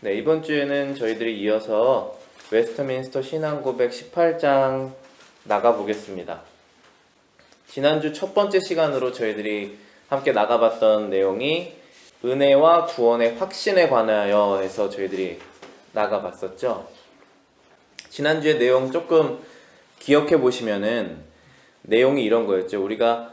네, 이번 주에는 저희들이 이어서 웨스트민스터 신앙고백 18장 나가보겠습니다. 지난주 첫 번째 시간으로 저희들이 함께 나가봤던 내용이 은혜와 구원의 확신에 관하여 해서 저희들이 나가봤었죠. 지난주의 내용 조금 기억해 보시면은 내용이 이런 거였죠. 우리가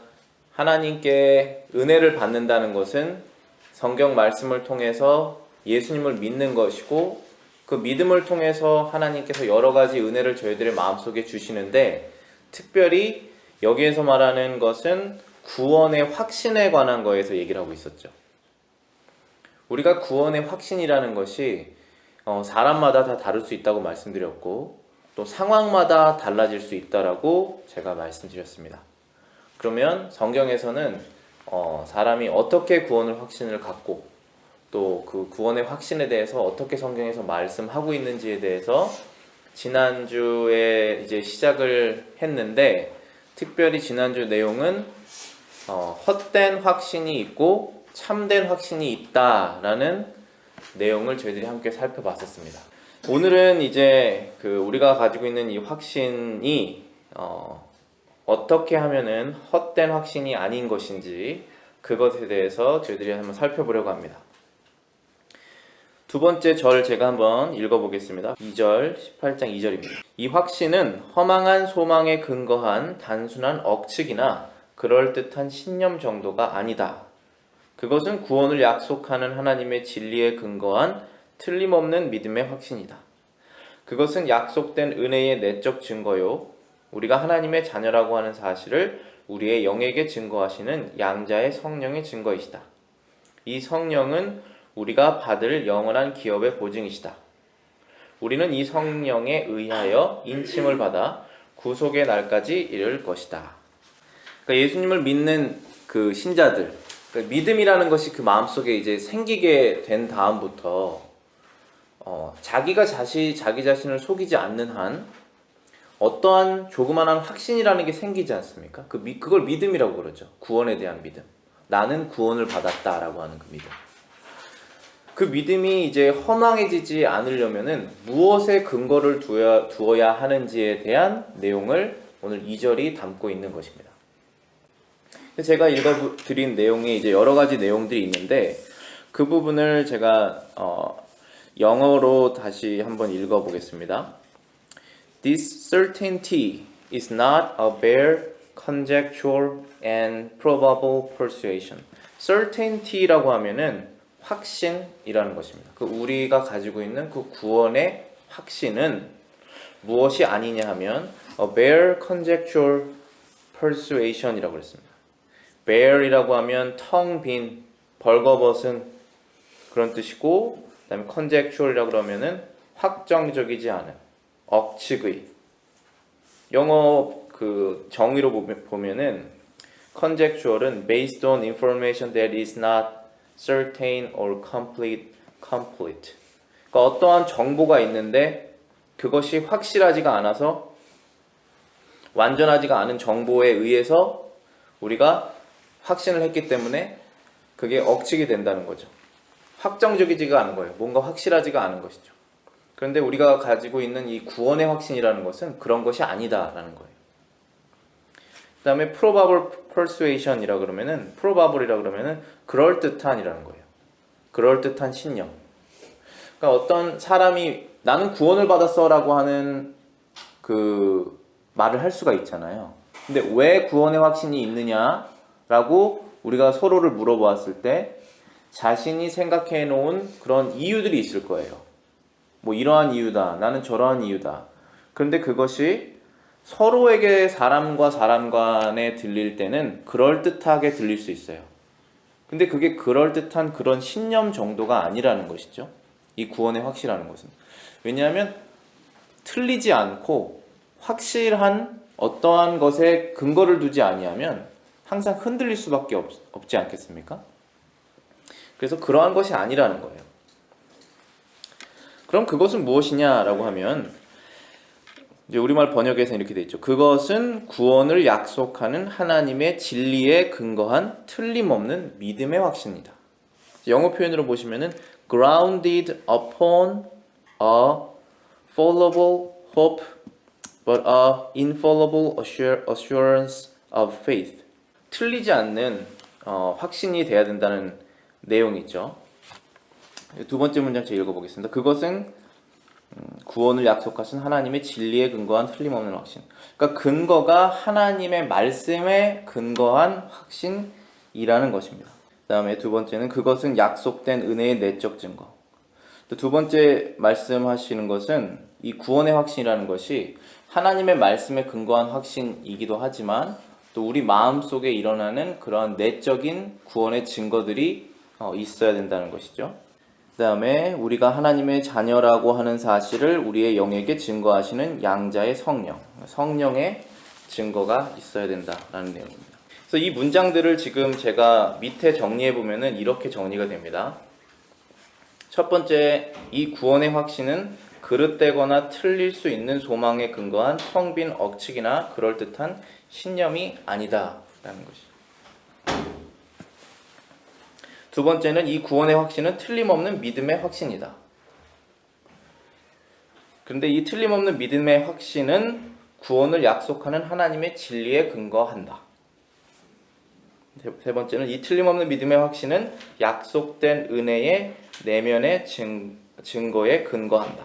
하나님께 은혜를 받는다는 것은 성경 말씀을 통해서 예수님을 믿는 것이고, 그 믿음을 통해서 하나님께서 여러 가지 은혜를 저희들의 마음속에 주시는데, 특별히 여기에서 말하는 것은 구원의 확신에 관한 거에서 얘기를 하고 있었죠. 우리가 구원의 확신이라는 것이 사람마다 다 다를 수 있다고 말씀드렸고, 또 상황마다 달라질 수 있다라고 제가 말씀드렸습니다. 그러면 성경에서는 사람이 어떻게 구원의 확신을 갖고 또 그 구원의 확신에 대해서 어떻게 성경에서 말씀하고 있는지에 대해서 지난주에 이제 시작을 했는데, 특별히 지난주 내용은 헛된 확신이 있고 참된 확신이 있다라는 내용을 저희들이 함께 살펴봤었습니다. 오늘은 이제 우리가 가지고 있는 이 확신이 어떻게 하면은 헛된 확신이 아닌 것인지 그것에 대해서 저희들이 한번 살펴보려고 합니다. 두 번째 절 제가 한번 읽어보겠습니다. 2절, 18장 2절입니다. 이 확신은 허망한 소망에 근거한 단순한 억측이나 그럴듯한 신념 정도가 아니다. 그것은 구원을 약속하는 하나님의 진리에 근거한 틀림없는 믿음의 확신이다. 그것은 약속된 은혜의 내적 증거요, 우리가 하나님의 자녀라고 하는 사실을 우리의 영에게 증거하시는 양자의 성령의 증거이시다. 이 성령은 우리가 받을 영원한 기업의 보증이시다. 우리는 이 성령에 의하여 인침을 받아 구속의 날까지 이를 것이다. 그러니까 예수님을 믿는 그 신자들, 그러니까 믿음이라는 것이 그 마음속에 이제 생기게 된 다음부터 자기가 자기 자신을 속이지 않는 한 어떠한 조그만한 확신이라는 게 생기지 않습니까? 그걸 믿음이라고 그러죠. 구원에 대한 믿음. 나는 구원을 받았다라고 하는 그 믿음. 그 믿음이 이제 허망해지지 않으려면은 무엇에 근거를 두어야 하는지에 대한 내용을 오늘 2절이 담고 있는 것입니다. 제가 읽어드린 내용이 이제 여러 가지 내용들이 있는데, 그 부분을 제가 영어로 다시 한번 읽어보겠습니다. This certainty is not a bare conjecture and probable persuasion. certainty라고 하면은 확신이라는 것입니다. 우리가 가지고 있는 그 구원의 확신은 무엇이 아니냐 하면 a bare conjecture persuasion이라고 그랬습니다. bare이라고 하면 텅 빈, 벌거벗은 그런 뜻이고, 그 다음에 conjecture이라고 그러면은 확정적이지 않은, 억측의. 영어 정의로 보면은 conjecture은 based on information that is not certain or complete. 그러니까 어떠한 정보가 있는데 그것이 확실하지가 않아서, 완전하지가 않은 정보에 의해서 우리가 확신을 했기 때문에 그게 억측이 된다는 거죠. 확정적이지가 않은 거예요. 뭔가 확실하지가 않은 것이죠. 그런데 우리가 가지고 있는 이 구원의 확신이라는 것은 그런 것이 아니다라는 거예요. 그 다음에 probable persuasion이라고 그러면은, probable이라고 그러면은 그럴듯한이라는 거예요. 그럴듯한 신념. 그러니까 어떤 사람이 나는 구원을 받았어 라고 하는 그 말을 할 수가 있잖아요. 근데 왜 구원의 확신이 있느냐라고 우리가 서로를 물어보았을 때 자신이 생각해 놓은 그런 이유들이 있을 거예요. 뭐 이러한 이유다, 나는 저러한 이유다. 그런데 그것이 서로에게 사람과 사람 간에 들릴 때는 그럴듯하게 들릴 수 있어요. 근데 그게 그럴듯한 그런 신념 정도가 아니라는 것이죠. 이 구원의 확실하는 것은. 왜냐하면 틀리지 않고 확실한 어떠한 것에 근거를 두지 아니하면 항상 흔들릴 수밖에 없지 않겠습니까? 그래서 그러한 것이 아니라는 거예요. 그럼 그것은 무엇이냐라고 하면, 이제 우리말 번역에서 이렇게 돼 있죠. 그것은 구원을 약속하는 하나님의 진리에 근거한 틀림없는 믿음의 확신이다. 영어 표현으로 보시면은 grounded upon a fallible hope but a infallible assurance of faith. 틀리지 않는 확신이 돼야 된다는 내용이죠. 두 번째 문장 제가 읽어보겠습니다. 그것은 구원을 약속하신 하나님의 진리에 근거한 틀림없는 확신. 그러니까 근거가 하나님의 말씀에 근거한 확신이라는 것입니다. 그 다음에 두 번째는 그것은 약속된 은혜의 내적 증거. 두 번째 말씀하시는 것은 이 구원의 확신이라는 것이 하나님의 말씀에 근거한 확신이기도 하지만 또 우리 마음속에 일어나는 그러한 내적인 구원의 증거들이 있어야 된다는 것이죠. 그 다음에 우리가 하나님의 자녀라고 하는 사실을 우리의 영에게 증거하시는 양자의 성령, 성령의 증거가 있어야 된다라는 내용입니다. 그래서 이 문장들을 지금 제가 밑에 정리해 보면은 이렇게 정리가 됩니다. 첫 번째, 이 구원의 확신은 그릇되거나 틀릴 수 있는 소망에 근거한 텅 빈 억측이나 그럴듯한 신념이 아니다라는 것이. 두 번째는 이 구원의 확신은 틀림없는 믿음의 확신이다. 그런데 이 틀림없는 믿음의 확신은 구원을 약속하는 하나님의 진리에 근거한다. 세 번째는 이 틀림없는 믿음의 확신은 약속된 은혜의 내면의 증거에 근거한다.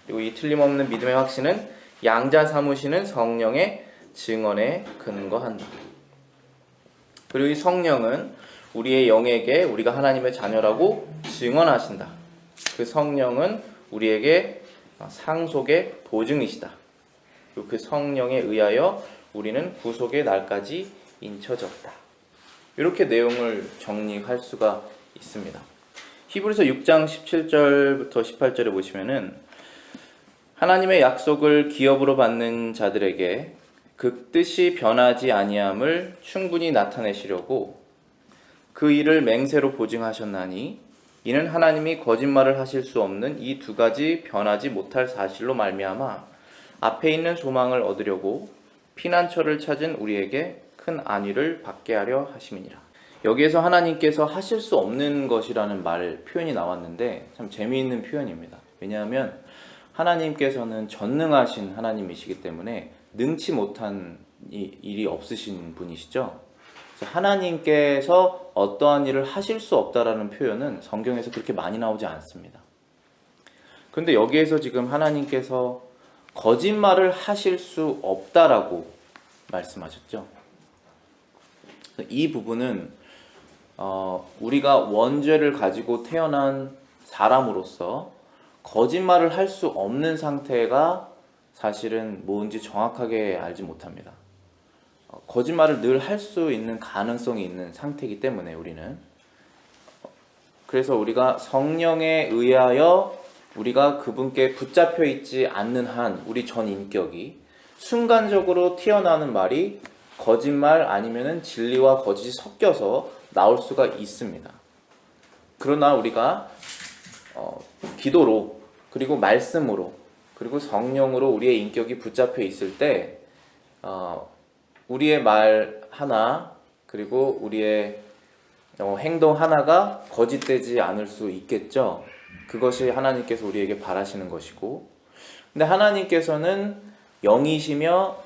그리고 이 틀림없는 믿음의 확신은 양자 삼으시는 성령의 증언에 근거한다. 그리고 이 성령은 우리의 영에게 우리가 하나님의 자녀라고 증언하신다. 그 성령은 우리에게 상속의 보증이시다. 그리고 그 성령에 의하여 우리는 구속의 날까지 인쳐졌다. 이렇게 내용을 정리할 수가 있습니다. 히브리서 6장 17절부터 18절에 보시면은 하나님의 약속을 기업으로 받는 자들에게 그 뜻이 변하지 아니함을 충분히 나타내시려고 그 일을 맹세로 보증하셨나니 이는 하나님이 거짓말을 하실 수 없는 이 두 가지 변하지 못할 사실로 말미암아 앞에 있는 소망을 얻으려고 피난처를 찾은 우리에게 큰 안위를 받게 하려 하심이니라. 여기에서 하나님께서 하실 수 없는 것이라는 표현이 나왔는데 참 재미있는 표현입니다. 왜냐하면 하나님께서는 전능하신 하나님이시기 때문에 능치 못한 일이 없으신 분이시죠. 그래서 하나님께서 어떠한 일을 하실 수 없다라는 표현은 성경에서 그렇게 많이 나오지 않습니다. 그런데 여기에서 지금 하나님께서 거짓말을 하실 수 없다라고 말씀하셨죠. 이 부분은 우리가 원죄를 가지고 태어난 사람으로서 거짓말을 할 수 없는 상태가 사실은 뭔지 정확하게 알지 못합니다. 거짓말을 늘 할 수 있는 가능성이 있는 상태이기 때문에 우리는 그래서 우리가 성령에 의하여 우리가 그분께 붙잡혀 있지 않는 한 우리 전 인격이 순간적으로 튀어나오는 말이 거짓말 아니면은 진리와 거짓이 섞여서 나올 수가 있습니다. 그러나 우리가 기도로 그리고 말씀으로 그리고 성령으로 우리의 인격이 붙잡혀 있을 때 우리의 말 하나 그리고 우리의 행동 하나가 거짓되지 않을 수 있겠죠. 그것이 하나님께서 우리에게 바라시는 것이고, 근데 하나님께서는 영이시며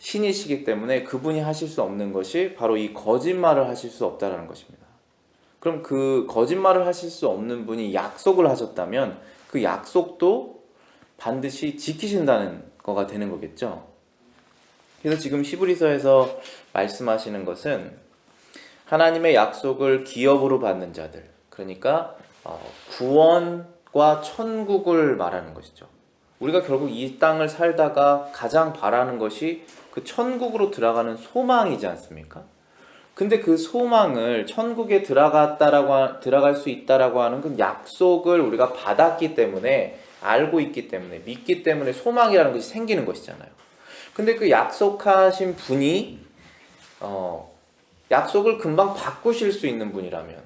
신이시기 때문에 그분이 하실 수 없는 것이 바로 이 거짓말을 하실 수 없다는 것입니다. 그럼 그 거짓말을 하실 수 없는 분이 약속을 하셨다면 그 약속도 반드시 지키신다는 거가 되는 거겠죠. 그래서 지금 히브리서에서 말씀하시는 것은 하나님의 약속을 기업으로 받는 자들, 그러니까 구원과 천국을 말하는 것이죠. 우리가 결국 이 땅을 살다가 가장 바라는 것이 그 천국으로 들어가는 소망이지 않습니까? 근데 그 소망을 천국에 들어갈 수 있다라고 하는 그 약속을 우리가 받았기 때문에, 알고 있기 때문에, 믿기 때문에 소망이라는 것이 생기는 것이잖아요. 근데 그 약속하신 분이 약속을 금방 바꾸실 수 있는 분이라면,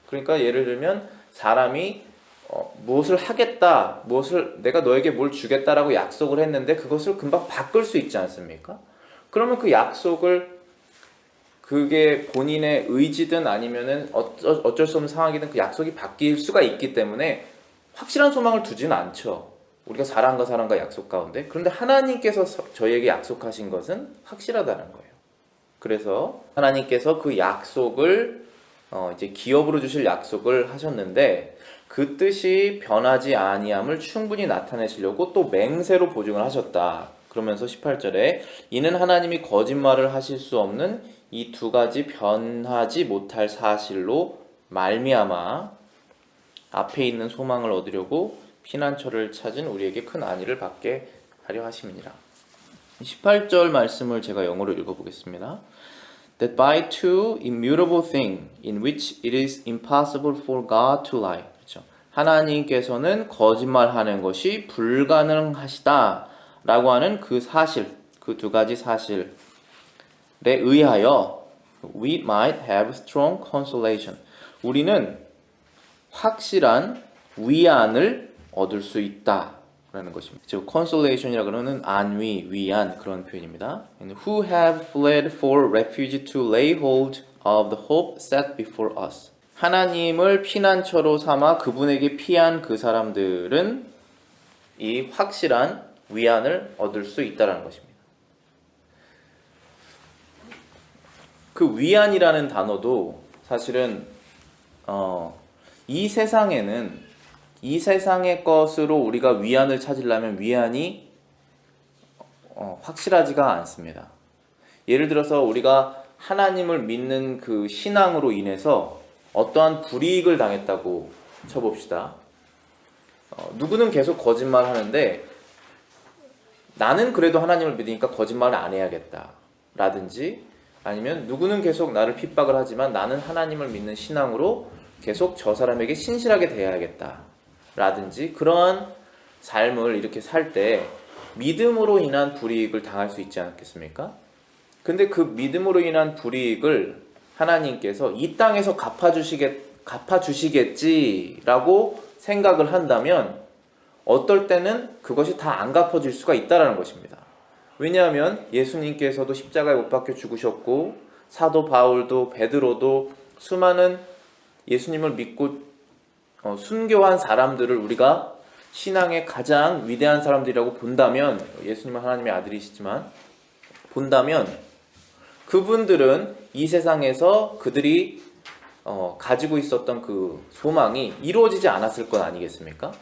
그러니까 예를 들면 사람이 무엇을 하겠다, 내가 너에게 뭘 주겠다라고 약속을 했는데 그것을 금방 바꿀 수 있지 않습니까? 그러면 그 약속을 그게 본인의 의지든 아니면은 어쩔 수 없는 상황이든 그 약속이 바뀔 수가 있기 때문에 확실한 소망을 두지는 않죠. 우리가 사람과 약속 가운데. 그런데 하나님께서 저희에게 약속하신 것은 확실하다는 거예요. 그래서 하나님께서 그 약속을 이제 기업으로 주실 약속을 하셨는데 그 뜻이 변하지 아니함을 충분히 나타내시려고 또 맹세로 보증을 하셨다. 그러면서 18절에 이는 하나님이 거짓말을 하실 수 없는 이 두 가지 변하지 못할 사실로 말미암아 앞에 있는 소망을 얻으려고 피난처를 찾은 우리에게 큰 안위를 받게 하려 하심이니라. 18절 말씀을 제가 영어로 읽어보겠습니다. That by two immutable things in which it is impossible for God to lie. 그렇죠. 하나님께서는 거짓말하는 것이 불가능하시다 라고 하는 그 사실, 그 두 가지 사실에 의하여 we might have strong consolation. 우리는 확실한 위안을 얻을 수 있다 라는 것입니다. 즉 consolation이라고 하는 안위, 위안 그런 표현입니다. And who have fled for refuge to lay hold of the hope set before us. 하나님을 피난처로 삼아 그분에게 피한 그 사람들은 이 확실한 위안을 얻을 수 있다는 것입니다. 그 위안이라는 단어도 사실은 이 세상의 것으로 우리가 위안을 찾으려면 위안이 확실하지가 않습니다. 예를 들어서 우리가 하나님을 믿는 그 신앙으로 인해서 어떠한 불이익을 당했다고 쳐봅시다. 누구는 계속 거짓말하는데 나는 그래도 하나님을 믿으니까 거짓말을 안 해야겠다 라든지 아니면 누구는 계속 나를 핍박을 하지만 나는 하나님을 믿는 신앙으로 계속 저 사람에게 신실하게 대해야겠다 라든지 그러한 삶을 이렇게 살 때 믿음으로 인한 불이익을 당할 수 있지 않겠습니까? 근데 그 믿음으로 인한 불이익을 하나님께서 이 땅에서 갚아주시겠지라고 생각을 한다면 어떨 때는 그것이 다 안 갚아질 수가 있다는 것입니다. 왜냐하면 예수님께서도 십자가에 못 박혀 죽으셨고 사도 바울도 베드로도 수많은 예수님을 믿고 순교한 사람들을 우리가 신앙의 가장 위대한 사람들이라고 본다면 예수님은 하나님의 아들이시지만 본다면 그분들은 이 세상에서 그들이 가지고 있었던 그 소망이 이루어지지 않았을 것 아니겠습니까?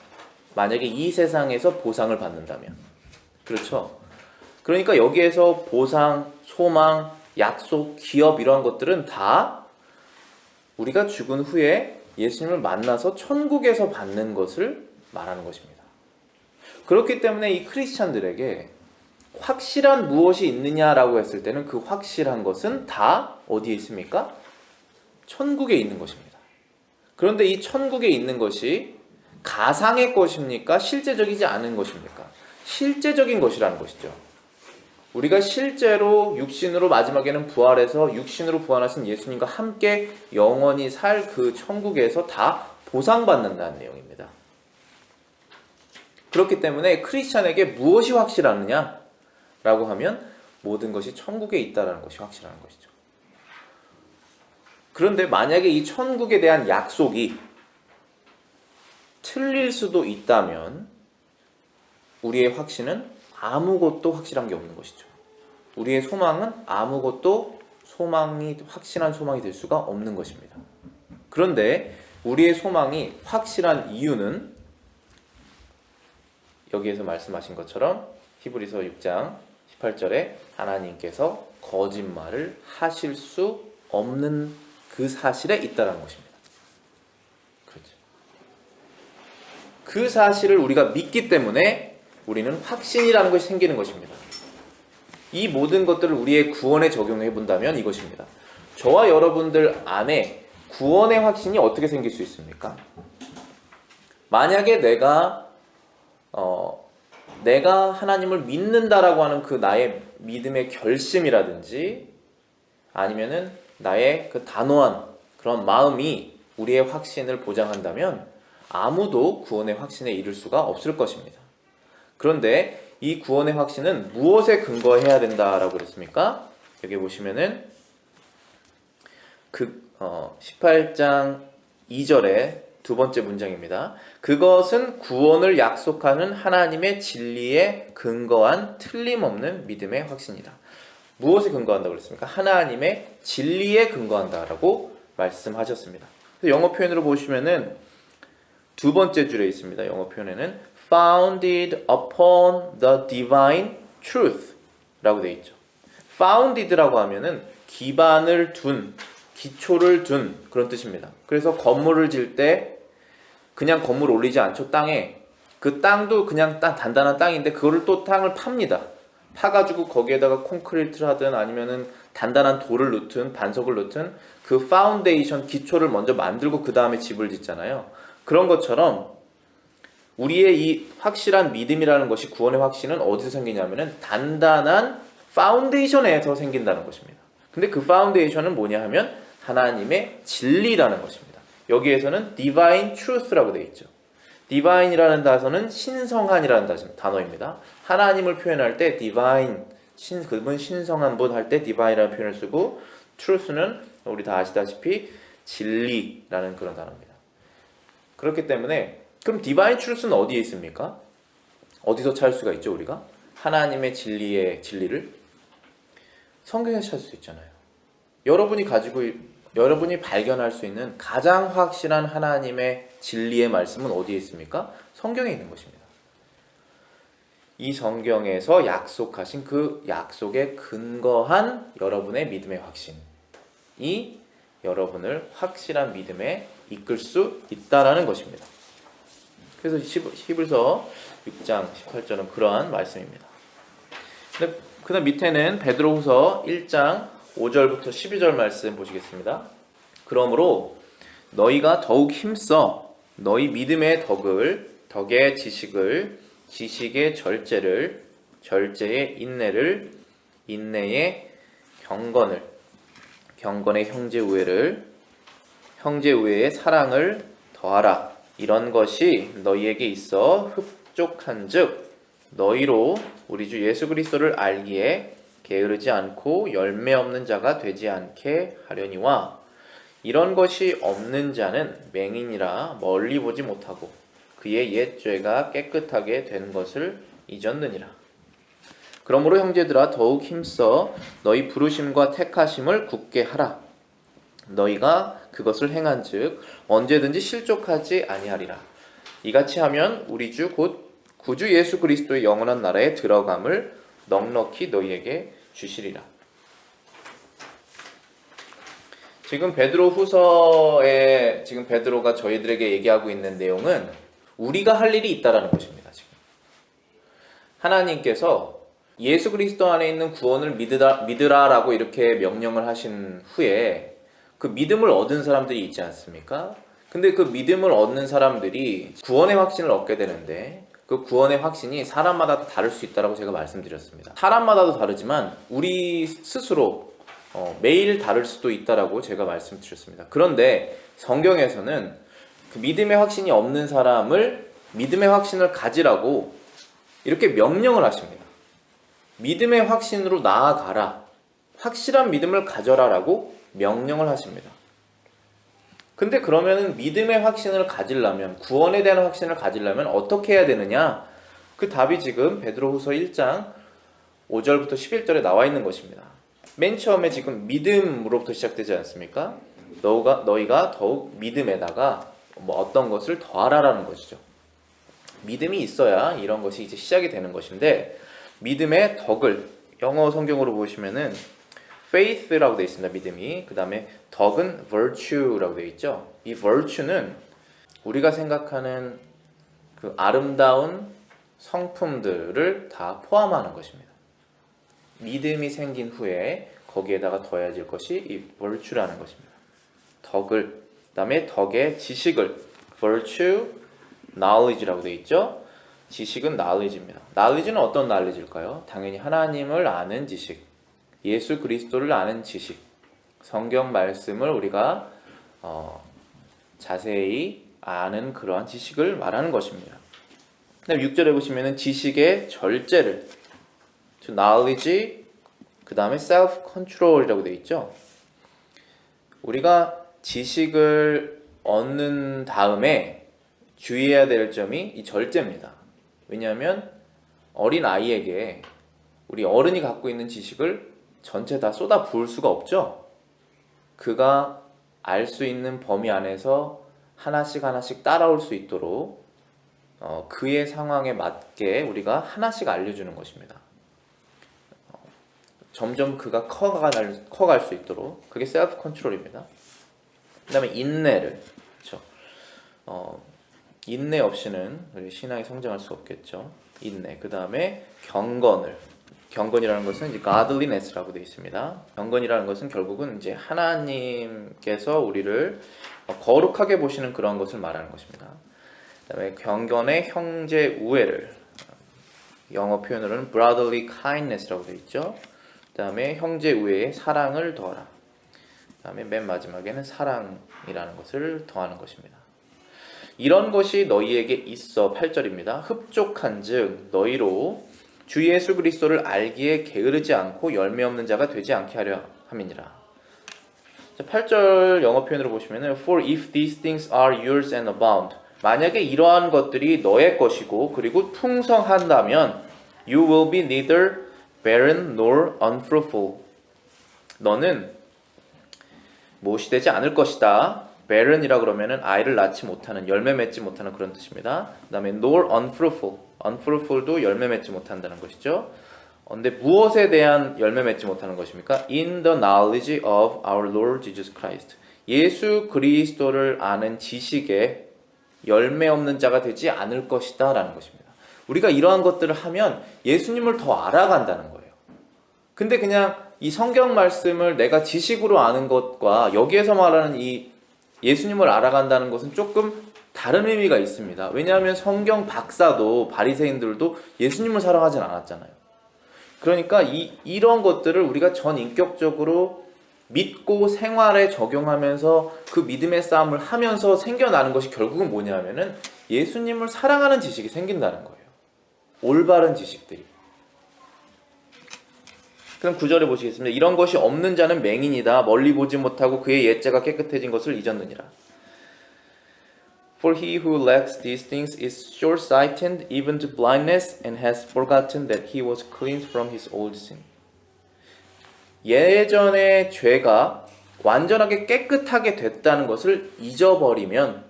만약에 이 세상에서 보상을 받는다면 그렇죠? 그러니까 여기에서 보상, 소망, 약속, 기업 이러한 것들은 다 우리가 죽은 후에 예수님을 만나서 천국에서 받는 것을 말하는 것입니다. 그렇기 때문에 이 크리스찬들에게 확실한 무엇이 있느냐라고 했을 때는 그 확실한 것은 다 어디에 있습니까? 천국에 있는 것입니다. 그런데 이 천국에 있는 것이 가상의 것입니까? 실제적이지 않은 것입니까? 실제적인 것이라는 것이죠. 우리가 실제로 육신으로 마지막에는 부활해서 육신으로 부활하신 예수님과 함께 영원히 살 그 천국에서 다 보상받는다는 내용입니다. 그렇기 때문에 크리스찬에게 무엇이 확실하느냐? 라고 하면 모든 것이 천국에 있다는 것이 확실한 것이죠. 그런데 만약에 이 천국에 대한 약속이 틀릴 수도 있다면 우리의 확신은 아무것도 확실한 게 없는 것이죠. 우리의 소망은 아무것도 확실한 소망이 될 수가 없는 것입니다. 그런데 우리의 소망이 확실한 이유는 여기에서 말씀하신 것처럼 히브리서 6장 18절에 하나님께서 거짓말을 하실 수 없는 그 사실에 있다는 것입니다. 그렇죠. 그 사실을 우리가 믿기 때문에 우리는 확신이라는 것이 생기는 것입니다. 이 모든 것들을 우리의 구원에 적용해 본다면 이것입니다. 저와 여러분들 안에 구원의 확신이 어떻게 생길 수 있습니까? 만약에 내가 하나님을 믿는다라고 하는 그 나의 믿음의 결심이라든지 아니면은 나의 그 단호한 그런 마음이 우리의 확신을 보장한다면 아무도 구원의 확신에 이를 수가 없을 것입니다. 그런데 이 구원의 확신은 무엇에 근거해야 된다라고 그랬습니까? 여기 보시면은 그 18장 2절의 두 번째 문장입니다. 그것은 구원을 약속하는 하나님의 진리에 근거한 틀림없는 믿음의 확신이다. 무엇에 근거한다고 그랬습니까? 하나님의 진리에 근거한다라고 말씀하셨습니다. 그래서 영어 표현으로 보시면은 두 번째 줄에 있습니다. 영어 표현에는 founded upon the divine truth 라고 되어 있죠. founded라고 하면은 기반을 둔, 기초를 둔 그런 뜻입니다. 그래서 건물을 지을 때 그냥 건물 올리지 않죠. 땅에. 그 땅도 그냥 단단한 땅인데 그거를 또 땅을 팝니다. 파가지고 거기에다가 콘크리트를 하든 아니면은 단단한 돌을 넣든 반석을 넣든 그 파운데이션 기초를 먼저 만들고 그 다음에 집을 짓잖아요. 그런 것처럼 우리의 이 확실한 믿음이라는 것이 구원의 확신은 어디서 생기냐면은 단단한 파운데이션에서 생긴다는 것입니다. 근데 그 파운데이션은 뭐냐 하면 하나님의 진리라는 것입니다. 여기에서는 divine truth라고 되어 있죠. divine이라는 단어는 신성한이라는 단어입니다. 하나님을 표현할 때 divine, 그분 신성한 분 할 때 divine이라는 표현을 쓰고 truth는 우리 다 아시다시피 진리라는 그런 단어입니다. 그렇기 때문에 그럼 divine truth는 어디에 있습니까? 어디서 찾을 수가 있죠 우리가? 하나님의 진리를 성경에서 찾을 수 있잖아요. 여러분이 발견할 수 있는 가장 확실한 하나님의 진리의 말씀은 어디에 있습니까? 성경에 있는 것입니다. 이 성경에서 약속하신 그 약속에 근거한 여러분의 믿음의 확신이 여러분을 확실한 믿음에 이끌 수 있다라는 것입니다. 그래서 히브리서 6장 18절은 그러한 말씀입니다. 그 다음 밑에는 베드로후서 1장 5절부터 12절 말씀 보시겠습니다. 그러므로 너희가 더욱 힘써 너희 믿음의 덕의 지식을, 지식의 절제를, 절제의 인내를, 인내의 경건을, 경건의 형제우애를, 형제우애의 사랑을 더하라. 이런 것이 너희에게 있어 흡족한즉 너희로 우리 주 예수 그리스도를 알기에 게으르지 않고 열매 없는 자가 되지 않게 하려니와 이런 것이 없는 자는 맹인이라 멀리 보지 못하고 그의 옛 죄가 깨끗하게 된 것을 잊었느니라. 그러므로 형제들아 더욱 힘써 너희 부르심과 택하심을 굳게 하라. 너희가 그것을 행한즉 언제든지 실족하지 아니하리라. 이같이 하면 우리 주 곧 구주 예수 그리스도의 영원한 나라에 들어감을 넉넉히 너희에게 주시리라. 지금 베드로 후서에 지금 베드로가 저희들에게 얘기하고 있는 내용은 우리가 할 일이 있다라는 것입니다. 지금 하나님께서 예수 그리스도 안에 있는 구원을 믿으라라고 이렇게 명령을 하신 후에 그 믿음을 얻은 사람들이 있지 않습니까? 근데 그 믿음을 얻는 사람들이 구원의 확신을 얻게 되는데 그 구원의 확신이 사람마다 다 다를 수 있다고 제가 말씀드렸습니다. 사람마다도 다르지만 우리 스스로 매일 다를 수도 있다라고 제가 말씀드렸습니다. 그런데 성경에서는 그 믿음의 확신이 없는 사람을 믿음의 확신을 가지라고 이렇게 명령을 하십니다. 믿음의 확신으로 나아가라. 확실한 믿음을 가져라라고 명령을 하십니다. 근데 그러면은 믿음의 확신을 가지려면, 구원에 대한 확신을 가지려면 어떻게 해야 되느냐? 그 답이 지금 베드로후서 1장 5절부터 11절에 나와 있는 것입니다. 맨 처음에 지금 믿음으로부터 시작되지 않습니까? 너희가 더욱 믿음에다가 어떤 것을 더하라라는 것이죠. 믿음이 있어야 이런 것이 이제 시작이 되는 것인데, 믿음의 덕을 영어 성경으로 보시면은 faith라고 되어 있습니다. 믿음이. 그 다음에 덕은 virtue라고 되어 있죠. 이 virtue는 우리가 생각하는 그 아름다운 성품들을 다 포함하는 것입니다. 믿음이 생긴 후에 거기에다가 더해질 것이 이 virtue라는 것입니다. 덕을, 그 다음에 덕의 지식을 virtue, knowledge라고 되어 있죠. 지식은 knowledge입니다. knowledge는 어떤 knowledge일까요? 당연히 하나님을 아는 지식, 예수 그리스도를 아는 지식, 성경 말씀을 우리가 자세히 아는 그러한 지식을 말하는 것입니다. 6절에 보시면 지식의 절제를 to knowledge, 그 다음에 self-control이라고 되어 있죠. 우리가 지식을 얻는 다음에 주의해야 될 점이 이 절제입니다. 왜냐하면 어린 아이에게 우리 어른이 갖고 있는 지식을 전체 다 쏟아 부을 수가 없죠. 그가 알 수 있는 범위 안에서 하나씩 하나씩 따라올 수 있도록 그의 상황에 맞게 우리가 하나씩 알려주는 것입니다. 점점 그가 커갈 수 있도록 그게 셀프 컨트롤입니다. 그 다음에 인내를, 그렇죠? 인내 없이는 우리 신앙이 성장할 수 없겠죠. 인내. 그 다음에 경건이라는 것은 이제 godliness라고 되어 있습니다. 경건이라는 것은 결국은 이제 하나님께서 우리를 거룩하게 보시는 그런 것을 말하는 것입니다. 그 다음에 경건의 형제 우애를, 영어 표현으로는 brotherly kindness라고 되어 있죠. 그 다음에 형제 우애의 사랑을 더하라. 그 다음에 맨 마지막에는 사랑이라는 것을 더하는 것입니다. 이런 것이 너희에게 있어 8절입니다. 흡족한즉 너희로 주 예수 그리스도를 알기에 게으르지 않고 열매 없는 자가 되지 않게 하려 함이니라. 8절 영어 표현으로 보시면은 For if these things are yours and abound, 만약에 이러한 것들이 너의 것이고 그리고 풍성한다면 You will be neither barren nor unfruitful. 너는 무엇이 되지 않을 것이다. barren이라 그러면은 아이를 낳지 못하는, 열매 맺지 못하는 그런 뜻입니다. 그 다음에 nor unfruitful, unfruitful도 열매 맺지 못한다는 것이죠. 근데 무엇에 대한 열매 맺지 못하는 것입니까? In the knowledge of our Lord Jesus Christ. 예수 그리스도를 아는 지식에 열매 없는 자가 되지 않을 것이다 라는 것입니다. 우리가 이러한 것들을 하면 예수님을 더 알아간다는 거예요. 근데 그냥 이 성경 말씀을 내가 지식으로 아는 것과 여기에서 말하는 이 예수님을 알아간다는 것은 조금 다른 의미가 있습니다. 왜냐하면 성경 박사도 바리새인들도 예수님을 사랑하진 않았잖아요. 그러니까 이런 것들을 우리가 전인격적으로 믿고 생활에 적용하면서 그 믿음의 싸움을 하면서 생겨나는 것이 결국은 뭐냐면은 예수님을 사랑하는 지식이 생긴다는 거예요. 올바른 지식들이. 그럼 9절에 보시겠습니다. 이런 것이 없는 자는 맹인이다. 멀리 보지 못하고 그의 옛자가 깨끗해진 것을 잊었느니라. For he who lacks these things is short-sighted even to blindness and has forgotten that he was cleansed from his old sin. 예전의 죄가 완전하게 깨끗하게 됐다는 것을 잊어버리면,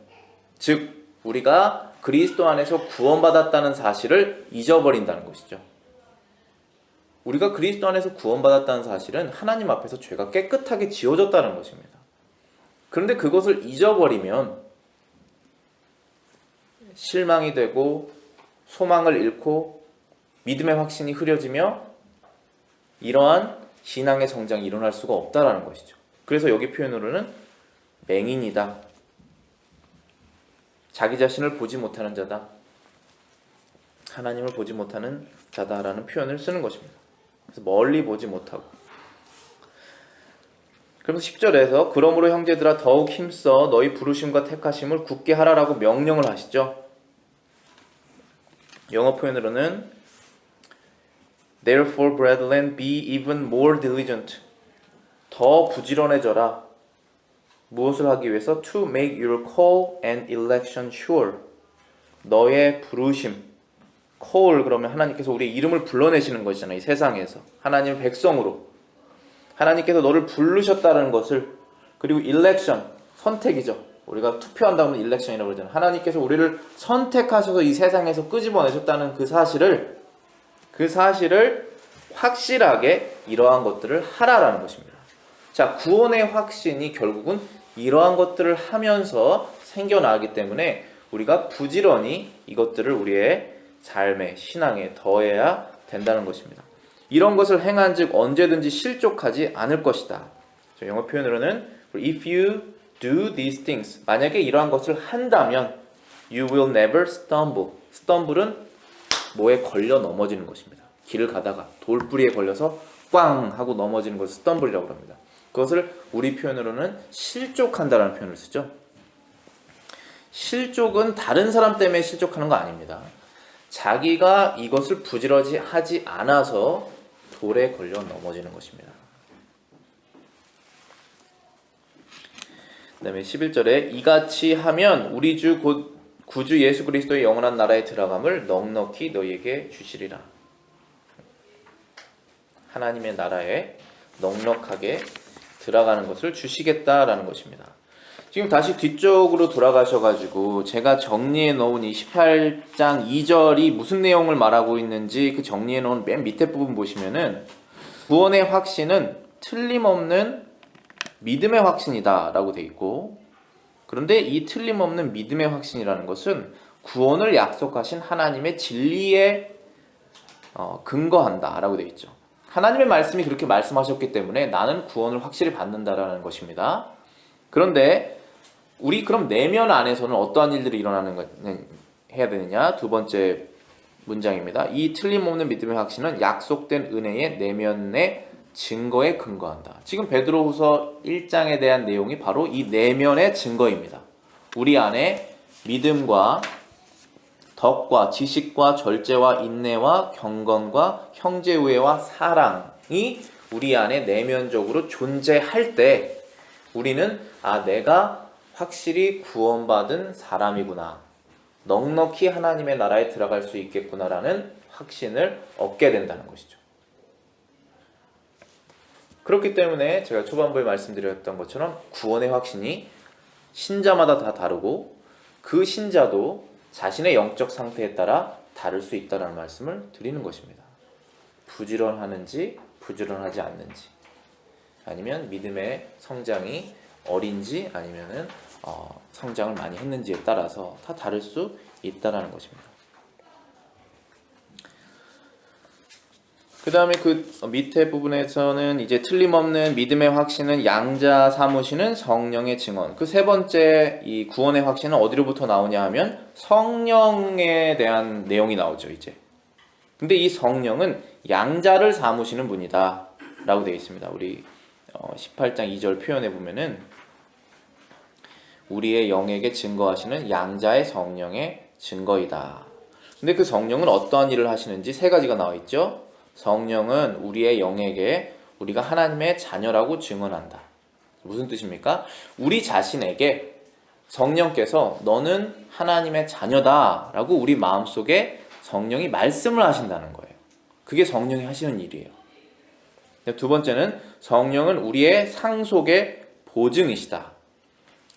즉 우리가 그리스도 안에서 구원받았다는 사실을 잊어버린다는 것이죠. 우리가 그리스도 안에서 구원받았다는 사실은 하나님 앞에서 죄가 깨끗하게 지워졌다는 것입니다. 그런데 그것을 잊어버리면 실망이 되고 소망을 잃고 믿음의 확신이 흐려지며 이러한 신앙의 성장이 일어날 수가 없다라는 것이죠. 그래서 여기 표현으로는 맹인이다. 자기 자신을 보지 못하는 자다. 하나님을 보지 못하는 자다라는 표현을 쓰는 것입니다. 그래서 멀리 보지 못하고. 그러면서 10절에서 그러므로 형제들아 더욱 힘써 너희 부르심과 택하심을 굳게 하라라고 명령을 하시죠. 영어 표현으로는 Therefore, brethren, be even more diligent. 더 부지런해져라. 무엇을 하기 위해서? To make your call and election sure. 너의 부르심. call 그러면 하나님께서 우리의 이름을 불러내시는 것이잖아요. 이 세상에서. 하나님의 백성으로. 하나님께서 너를 부르셨다는 것을, 그리고 election, 선택이죠. 우리가 투표한다면 election이라고 그러잖아요. 하나님께서 우리를 선택하셔서 이 세상에서 끄집어내셨다는 그 사실을 확실하게 이러한 것들을 하라라는 것입니다. 자, 구원의 확신이 결국은 이러한 것들을 하면서 생겨나기 때문에 우리가 부지런히 이것들을 우리의 삶의 신앙에 더해야 된다는 것입니다. 이런 것을 행한즉 언제든지 실족하지 않을 것이다. 영어 표현으로는 If you do these things, 만약에 이러한 것을 한다면 you will never stumble. stumble은 뭐에 걸려 넘어지는 것입니다. 길을 가다가 돌뿌리에 걸려서 꽝 하고 넘어지는 것을 stumble이라고 합니다. 그것을 우리 표현으로는 실족한다라는 표현을 쓰죠. 실족은 다른 사람 때문에 실족하는 거 아닙니다. 자기가 이것을 부지런히 하지 않아서 돌에 걸려 넘어지는 것입니다. 그다음에 11절에 이같이 하면 우리 주 곧 구주 예수 그리스도의 영원한 나라에 들어감을 넉넉히 너희에게 주시리라. 하나님의 나라에 넉넉하게 들어가는 것을 주시겠다라는 것입니다. 지금 다시 뒤쪽으로 돌아가셔가지고 제가 정리해 놓은 이 18장 2절이 무슨 내용을 말하고 있는지 그 정리해 놓은 맨 밑에 부분 보시면은 구원의 확신은 틀림없는 믿음의 확신이다 라고 되어 있고, 그런데 이 틀림없는 믿음의 확신이라는 것은 구원을 약속하신 하나님의 진리에 근거한다 라고 되어 있죠. 하나님의 말씀이 그렇게 말씀하셨기 때문에 나는 구원을 확실히 받는다라는 것입니다. 그런데 우리 그럼 내면 안에서는 어떠한 일들이 해야 되느냐? 두 번째 문장입니다. 이 틀림없는 믿음의 확신은 약속된 은혜의 내면의 증거에 근거한다. 지금 베드로후서 1장에 대한 내용이 바로 이 내면의 증거입니다. 우리 안에 믿음과 덕과 지식과 절제와 인내와 경건과 형제우애와 사랑이 우리 안에 내면적으로 존재할 때 우리는 내가 확실히 구원받은 사람이구나, 넉넉히 하나님의 나라에 들어갈 수 있겠구나라는 확신을 얻게 된다는 것이죠. 그렇기 때문에 제가 초반부에 말씀드렸던 것처럼 구원의 확신이 신자마다 다 다르고 그 신자도 자신의 영적 상태에 따라 다를 수 있다는 말씀을 드리는 것입니다. 부지런하는지 부지런하지 않는지, 아니면 믿음의 성장이 어린지 아니면은 성장을 많이 했는지에 따라서 다 다를 수 있다는 것입니다. 그 다음에 그 밑에 부분에서는 이제 틀림없는 믿음의 확신은 양자 삼으시는 성령의 증언. 그 세 번째 이 구원의 확신은 어디로부터 나오냐 하면 성령에 대한 내용이 나오죠, 이제. 근데 이 성령은 양자를 삼으시는 분이다 라고 되어 있습니다. 우리 18장 2절 표현해 보면은 우리의 영에게 증거하시는 양자의 성령의 증거이다. 근데 그 성령은 어떠한 일을 하시는지 세 가지가 나와 있죠. 성령은 우리의 영에게 우리가 하나님의 자녀라고 증언한다. 무슨 뜻입니까? 우리 자신에게 성령께서 너는 하나님의 자녀다 라고 우리 마음속에 성령이 말씀을 하신다는 거예요. 그게 성령이 하시는 일이에요. 두 번째는 성령은 우리의 상속의 보증이시다.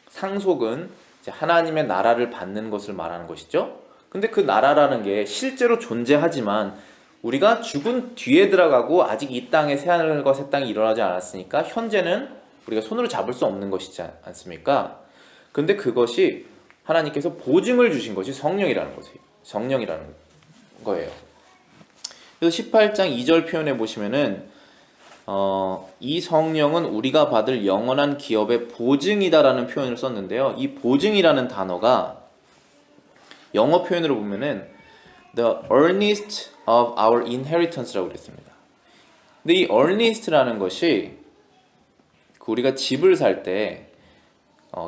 상속은 이제 하나님의 나라를 받는 것을 말하는 것이죠. 근데 그 나라라는 게 실제로 존재하지만 우리가 죽은 뒤에 들어가고 아직 이 땅에 새하늘과 새 땅이 일어나지 않았으니까 현재는 우리가 손으로 잡을 수 없는 것이지 않습니까? 근데 그것이 하나님께서 보증을 주신 것이 성령이라는 거예요. 그래서 18장 2절 표현해 보시면은 이 성령은 우리가 받을 영원한 기업의 보증이다라는 표현을 썼는데요. 이 보증이라는 단어가 영어 표현으로 보면은 the earnest of our inheritance라고 그랬습니다. 근데 이 earnest라는 것이 우리가 집을 살 때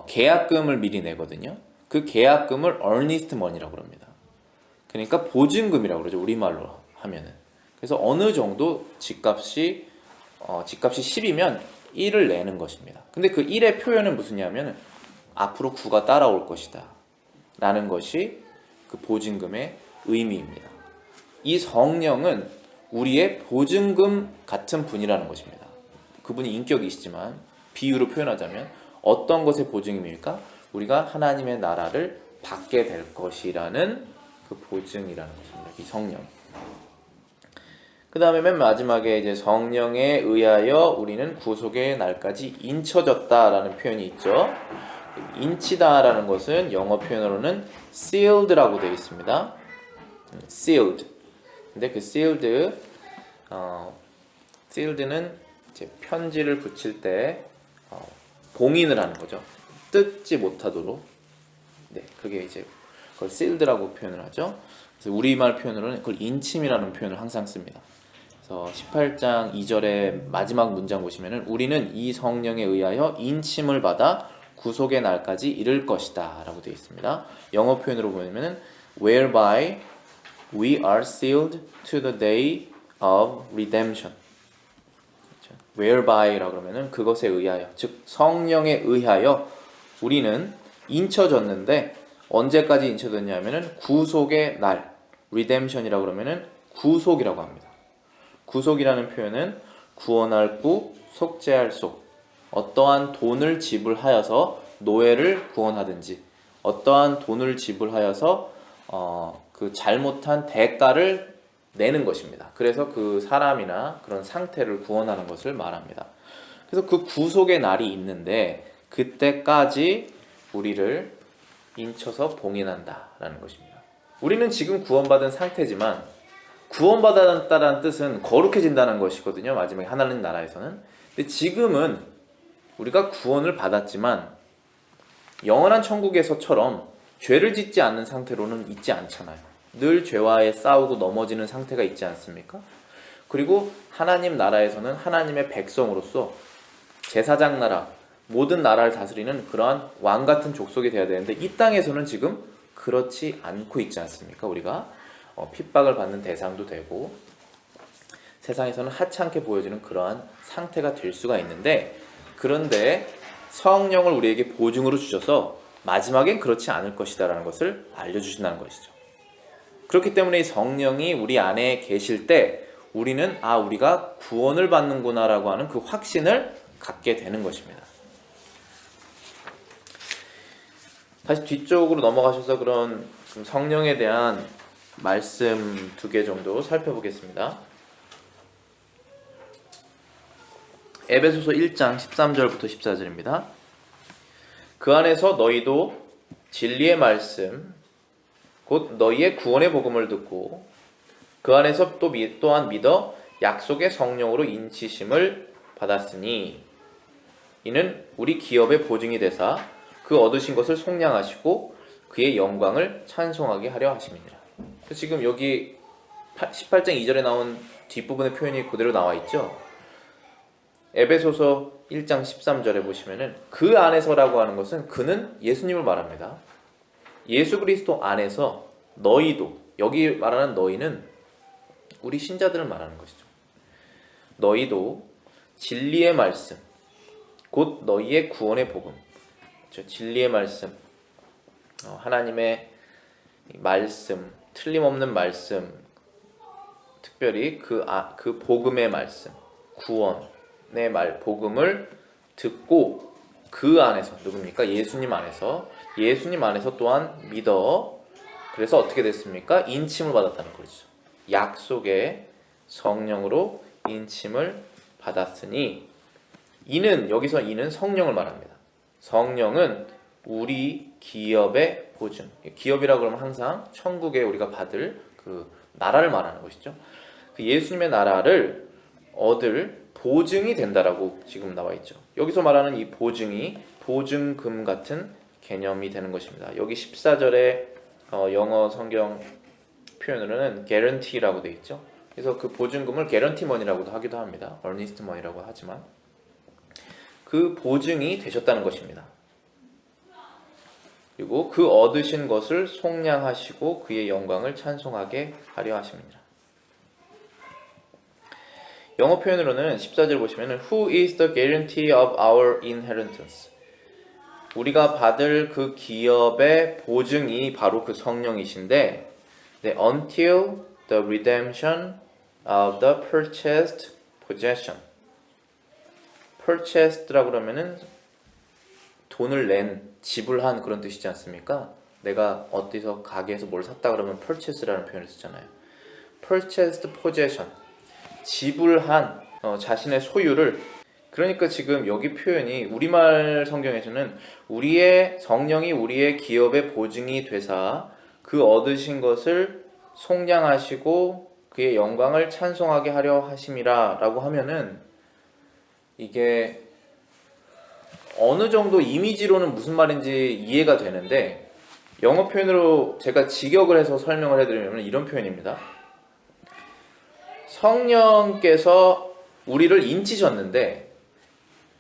계약금을 미리 내거든요. 그 계약금을 earnest money라고 합니다. 그러니까 보증금이라고 그러죠, 우리말로 하면은. 그래서 어느 정도 집값이 10이면 1을 내는 것입니다. 근데 그 1의 표현은 무슨냐면 앞으로 9가 따라올 것이다 라는 것이 그 보증금의 의미입니다. 이 성령은 우리의 보증금 같은 분이라는 것입니다. 그분이 인격이시지만 비유로 표현하자면 어떤 것의 보증입니까? 우리가 하나님의 나라를 받게 될 것이라는 그 보증이라는 것입니다. 이 성령. 그 다음에 맨 마지막에 이제 성령에 의하여 우리는 구속의 날까지 인쳐졌다라는 표현이 있죠. 인치다라는 것은 영어 표현으로는 sealed라고 되어 있습니다. sealed. 근데 그 sealed는 이제 편지를 붙일 때 봉인을 하는 거죠. 뜯지 못하도록. 네, 그게 이제 그걸 sealed라고 표현을 하죠. 그래서 우리말 표현으로는 그걸 인침이라는 표현을 항상 씁니다. 그래서 18장 2절의 마지막 문장 보시면은 우리는 이 성령에 의하여 인침을 받아 구속의 날까지 이를 것이다 라고 되어 있습니다. 영어 표현으로 보면은 whereby we are sealed to the day of redemption. whereby 라고 그러면은 그것에 의하여, 즉 성령에 의하여 우리는 인쳐졌는데 언제까지 인쳐졌냐면은 구속의 날, 리뎀션이라고 그러면은 구속이라고 합니다. 구속이라는 표현은 구원할 구, 속죄할 속. 어떠한 돈을 지불하여서 노예를 구원하든지, 어떠한 돈을 지불하여서 그 잘못한 대가를 내는 것입니다. 그래서 그 사람이나 그런 상태를 구원하는 것을 말합니다. 그래서 그 구속의 날이 있는데 그때까지 우리를 인쳐서 봉인한다라는 것입니다. 우리는 지금 구원받은 상태지만 구원받았다는 뜻은 거룩해진다는 것이거든요. 마지막에 하나님 나라에서는. 근데 지금은 우리가 구원을 받았지만 영원한 천국에서처럼 죄를 짓지 않는 상태로는 있지 않잖아요. 늘 죄와의 싸우고 넘어지는 상태가 있지 않습니까? 그리고 하나님 나라에서는 하나님의 백성으로서 제사장 나라, 모든 나라를 다스리는 그러한 왕 같은 족속이 되어야 되는데 이 땅에서는 지금 그렇지 않고 있지 않습니까? 우리가 핍박을 받는 대상도 되고 세상에서는 하찮게 보여지는 그러한 상태가 될 수가 있는데, 그런데 성령을 우리에게 보증으로 주셔서 마지막엔 그렇지 않을 것이다 라는 것을 알려주신다는 것이죠. 그렇기 때문에 이 성령이 우리 안에 계실 때 우리는 우리가 구원을 받는구나 라고 하는 그 확신을 갖게 되는 것입니다. 다시 뒤쪽으로 넘어가셔서 그런 성령에 대한 말씀 2개 정도 살펴보겠습니다. 에베소서 1장 13절부터 14절입니다. 그 안에서 너희도 진리의 말씀 곧 너희의 구원의 복음을 듣고 그 안에서 또한 믿어 약속의 성령으로 인치심을 받았으니 이는 우리 기업의 보증이 되사 그 얻으신 것을 속량하시고 그의 영광을 찬송하게 하려 하심이니라. 지금 여기 18장 2절에 나온 뒷부분의 표현이 그대로 나와 있죠. 에베소서 1장 13절에 보시면은 그 안에서라고 하는 것은 그는 예수님을 말합니다. 예수 그리스도 안에서 너희도, 여기 말하는 너희는 우리 신자들을 말하는 것이죠. 너희도 진리의 말씀 곧 너희의 구원의 복음, 진리의 말씀, 하나님의 말씀, 틀림없는 말씀, 특별히 그 복음의 말씀, 구원의 복음을 듣고 그 안에서, 누굽니까? 예수님 안에서 또한 믿어. 그래서 어떻게 됐습니까? 인침을 받았다는 거죠. 약속의 성령으로 인침을 받았으니 여기서 이는 성령을 말합니다. 성령은 우리 기업의 보증. 기업이라고 그러면 항상 천국에 우리가 받을 그 나라를 말하는 것이죠. 그 예수님의 나라를 얻을 보증이 된다라고 지금 나와 있죠. 여기서 말하는 이 보증이 보증금 같은 개념이 되는 것입니다. 여기 14절에 영어 성경 표현으로는 guarantee라고 되어 있죠. 그래서 그 보증금을 guarantee money라고도 하기도 합니다. earnest money라고 하지만 그 보증이 되셨다는 것입니다. 그리고 그 얻으신 것을 속량하시고 그의 영광을 찬송하게 하려 하십니다. 영어 표현으로는 14절 보시면 Who is the guarantee of our inheritance? 우리가 받을 그 기업의 보증이 바로 그 성령이신데 until the redemption of the purchased possession. purchased라고 그러면은 돈을 낸, 지불한 그런 뜻이지 않습니까? 내가 어디서 가게에서 뭘 샀다 그러면 purchase라는 표현을 쓰잖아요. purchased possession. 지불한 자신의 소유를. 그러니까 지금 여기 표현이 우리말 성경에서는 우리의 성령이 우리의 기업의 보증이 되사 그 얻으신 것을 속량하시고 그의 영광을 찬송하게 하려 하심이라 라고 하면은 이게 어느 정도 이미지로는 무슨 말인지 이해가 되는데 영어 표현으로 제가 직역을 해서 설명을 해드리면 이런 표현입니다. 성령께서 우리를 인치셨는데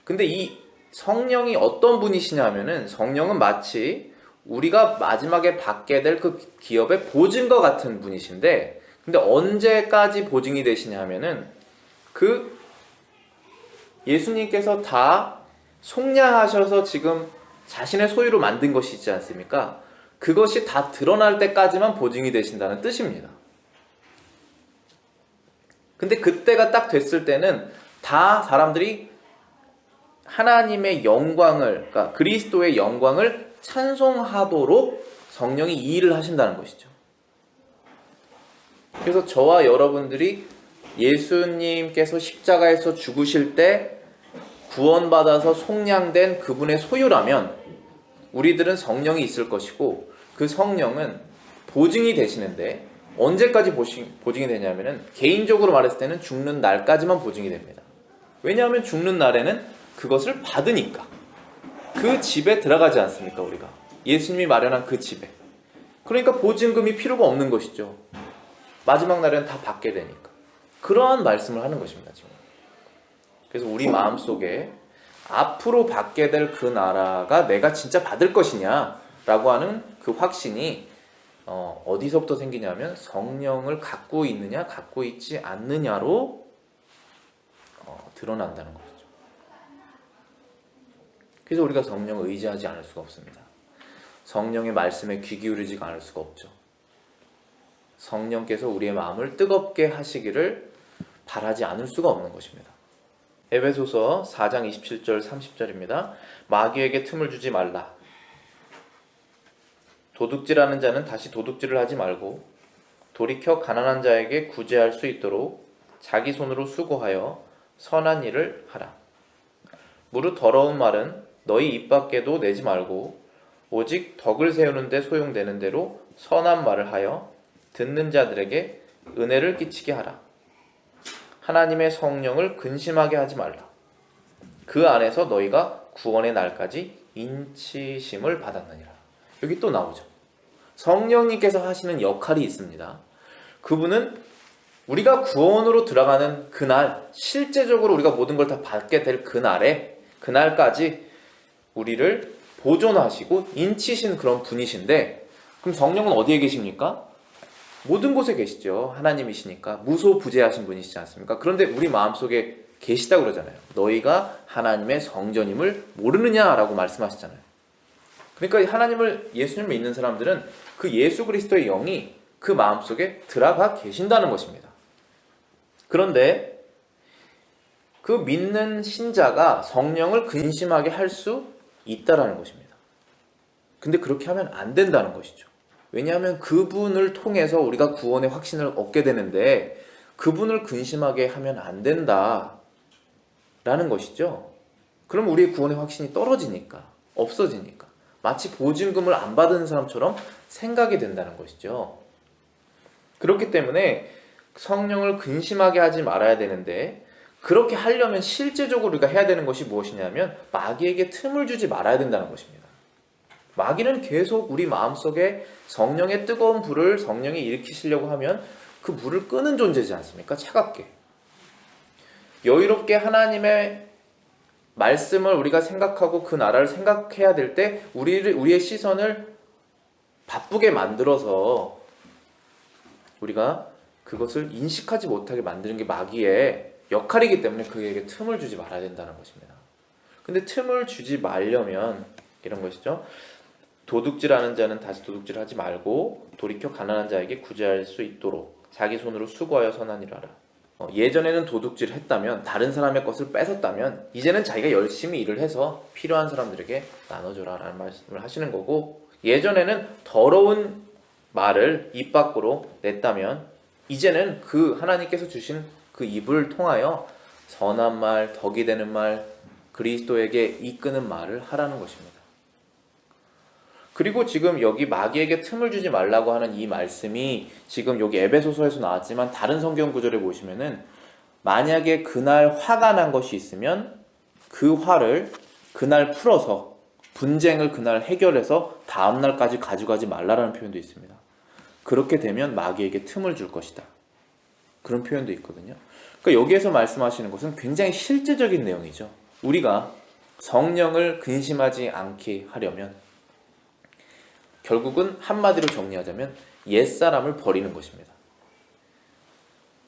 근데 이 성령이 어떤 분이시냐 하면은 성령은 마치 우리가 마지막에 받게 될 그 기업의 보증과 같은 분이신데 근데 언제까지 보증이 되시냐 하면은 그 예수님께서 다 속량하셔서 지금 자신의 소유로 만든 것이 있지 않습니까? 그것이 다 드러날 때까지만 보증이 되신다는 뜻입니다. 근데 그때가 딱 됐을 때는 다 사람들이 하나님의 영광을, 그러니까 그리스도의 영광을 찬송하도록 성령이 이 일을 하신다는 것이죠. 그래서 저와 여러분들이 예수님께서 십자가에서 죽으실 때 구원받아서 속량된 그분의 소유라면 우리들은 성령이 있을 것이고, 그 성령은 보증이 되시는데 언제까지 보증이 되냐면은 개인적으로 말했을 때는 죽는 날까지만 보증이 됩니다. 왜냐하면 죽는 날에는 그것을 받으니까. 그 집에 들어가지 않습니까, 우리가? 예수님이 마련한 그 집에. 그러니까 보증금이 필요가 없는 것이죠. 마지막 날에는 다 받게 되니까. 그러한 말씀을 하는 것입니다, 지금. 그래서 우리 마음속에 앞으로 받게 될 그 나라가 내가 진짜 받을 것이냐라고 하는 그 확신이 어디서부터 생기냐면 성령을 갖고 있느냐 갖고 있지 않느냐로 드러난다는 거죠. 그래서 우리가 성령을 의지하지 않을 수가 없습니다. 성령의 말씀에 귀 기울이지 않을 수가 없죠. 성령께서 우리의 마음을 뜨겁게 하시기를 바라지 않을 수가 없는 것입니다. 에베소서 4장 27절 30절입니다. 마귀에게 틈을 주지 말라. 도둑질하는 자는 다시 도둑질을 하지 말고 돌이켜 가난한 자에게 구제할 수 있도록 자기 손으로 수고하여 선한 일을 하라. 무릇 더러운 말은 너희 입 밖에도 내지 말고 오직 덕을 세우는 데 소용되는 대로 선한 말을 하여 듣는 자들에게 은혜를 끼치게 하라. 하나님의 성령을 근심하게 하지 말라. 그 안에서 너희가 구원의 날까지 인치심을 받았느니라. 여기 또 나오죠. 성령님께서 하시는 역할이 있습니다. 그분은 우리가 구원으로 들어가는 그날, 실제적으로 우리가 모든 걸 다 받게 될 그날까지 우리를 보존하시고 인치신 그런 분이신데, 그럼 성령은 어디에 계십니까? 모든 곳에 계시죠. 하나님이시니까 무소부재하신 분이시지 않습니까? 그런데 우리 마음속에 계시다고 그러잖아요. 너희가 하나님의 성전임을 모르느냐라고 말씀하시잖아요. 그러니까 하나님을, 예수님을 믿는 사람들은 그 예수 그리스도의 영이 그 마음속에 들어가 계신다는 것입니다. 그런데 그 믿는 신자가 성령을 근심하게 할 수 있다라는 것입니다. 근데 그렇게 하면 안 된다는 것이죠. 왜냐하면 그분을 통해서 우리가 구원의 확신을 얻게 되는데 그분을 근심하게 하면 안 된다라는 것이죠. 그럼 우리의 구원의 확신이 떨어지니까, 없어지니까 마치 보증금을 안 받은 사람처럼 생각이 된다는 것이죠. 그렇기 때문에 성령을 근심하게 하지 말아야 되는데, 그렇게 하려면 실제적으로 우리가 해야 되는 것이 무엇이냐면 마귀에게 틈을 주지 말아야 된다는 것입니다. 마귀는 계속 우리 마음속에 성령의 뜨거운 불을 성령이 일으키시려고 하면 그 불을 끄는 존재지 않습니까? 차갑게. 여유롭게 하나님의 말씀을 우리가 생각하고 그 나라를 생각해야 될 때 우리의 시선을 바쁘게 만들어서 우리가 그것을 인식하지 못하게 만드는 게 마귀의 역할이기 때문에 그에게 틈을 주지 말아야 된다는 것입니다. 근데 틈을 주지 말려면 이런 것이죠. 도둑질하는 자는 다시 도둑질하지 말고 돌이켜 가난한 자에게 구제할 수 있도록 자기 손으로 수고하여 선한 일을 하라. 예전에는 도둑질을 했다면, 다른 사람의 것을 뺏었다면 이제는 자기가 열심히 일을 해서 필요한 사람들에게 나눠줘라 라는 말씀을 하시는 거고, 예전에는 더러운 말을 입 밖으로 냈다면 이제는 그 하나님께서 주신 그 입을 통하여 선한 말, 덕이 되는 말, 그리스도에게 이끄는 말을 하라는 것입니다. 그리고 지금 여기 마귀에게 틈을 주지 말라고 하는 이 말씀이 지금 여기 에베소서에서 나왔지만 다른 성경 구절에 보시면은 만약에 그날 화가 난 것이 있으면 그 화를 그날 풀어서 분쟁을 그날 해결해서 다음날까지 가져가지 말라라는 표현도 있습니다. 그렇게 되면 마귀에게 틈을 줄 것이다. 그런 표현도 있거든요. 그러니까 여기에서 말씀하시는 것은 굉장히 실제적인 내용이죠. 우리가 성령을 근심하지 않게 하려면 결국은 한마디로 정리하자면 옛사람을 버리는 것입니다.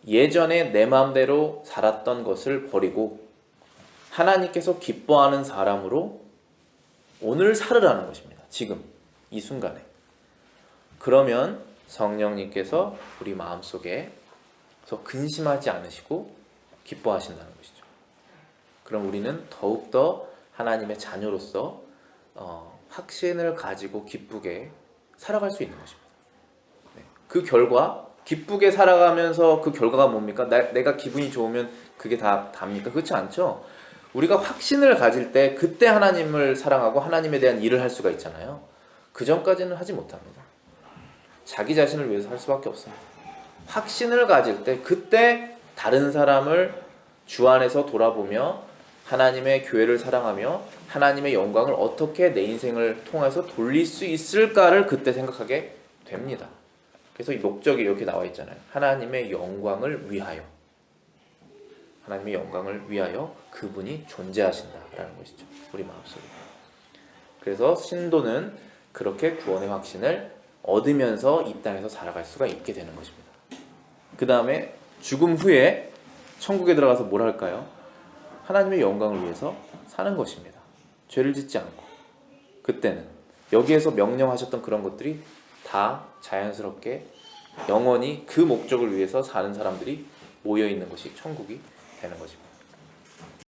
예전에 내 마음대로 살았던 것을 버리고 하나님께서 기뻐하는 사람으로 오늘 살으라는 것입니다. 지금 이 순간에. 그러면 성령님께서 우리 마음속에 근심하지 않으시고 기뻐하신다는 것이죠. 그럼 우리는 더욱더 하나님의 자녀로서 확신을 가지고 기쁘게 살아갈 수 있는 것입니다. 네. 그 결과 기쁘게 살아가면서 그 결과가 뭡니까? 내가 기분이 좋으면 그게 답니까? 그렇지 않죠. 우리가 확신을 가질 때 그때 하나님을 사랑하고 하나님에 대한 일을 할 수가 있잖아요. 그 전까지는 하지 못합니다. 자기 자신을 위해서 할 수밖에 없습니다. 확신을 가질 때 그때 다른 사람을 주 안에서 돌아보며 하나님의 교회를 사랑하며 하나님의 영광을 어떻게 내 인생을 통해서 돌릴 수 있을까를 그때 생각하게 됩니다. 그래서 이 목적이 이렇게 나와 있잖아요. 하나님의 영광을 위하여. 하나님의 영광을 위하여 그분이 존재하신다라는 것이죠. 우리 마음속에. 그래서 신도는 그렇게 구원의 확신을 얻으면서 이 땅에서 살아갈 수가 있게 되는 것입니다. 그 다음에 죽음 후에 천국에 들어가서 뭘 할까요? 하나님의 영광을 위해서 사는 것입니다. 죄를 짓지 않고. 그때는 여기에서 명령하셨던 그런 것들이 다 자연스럽게 영원히 그 목적을 위해서 사는 사람들이 모여있는 것이 천국이 되는 것입니다.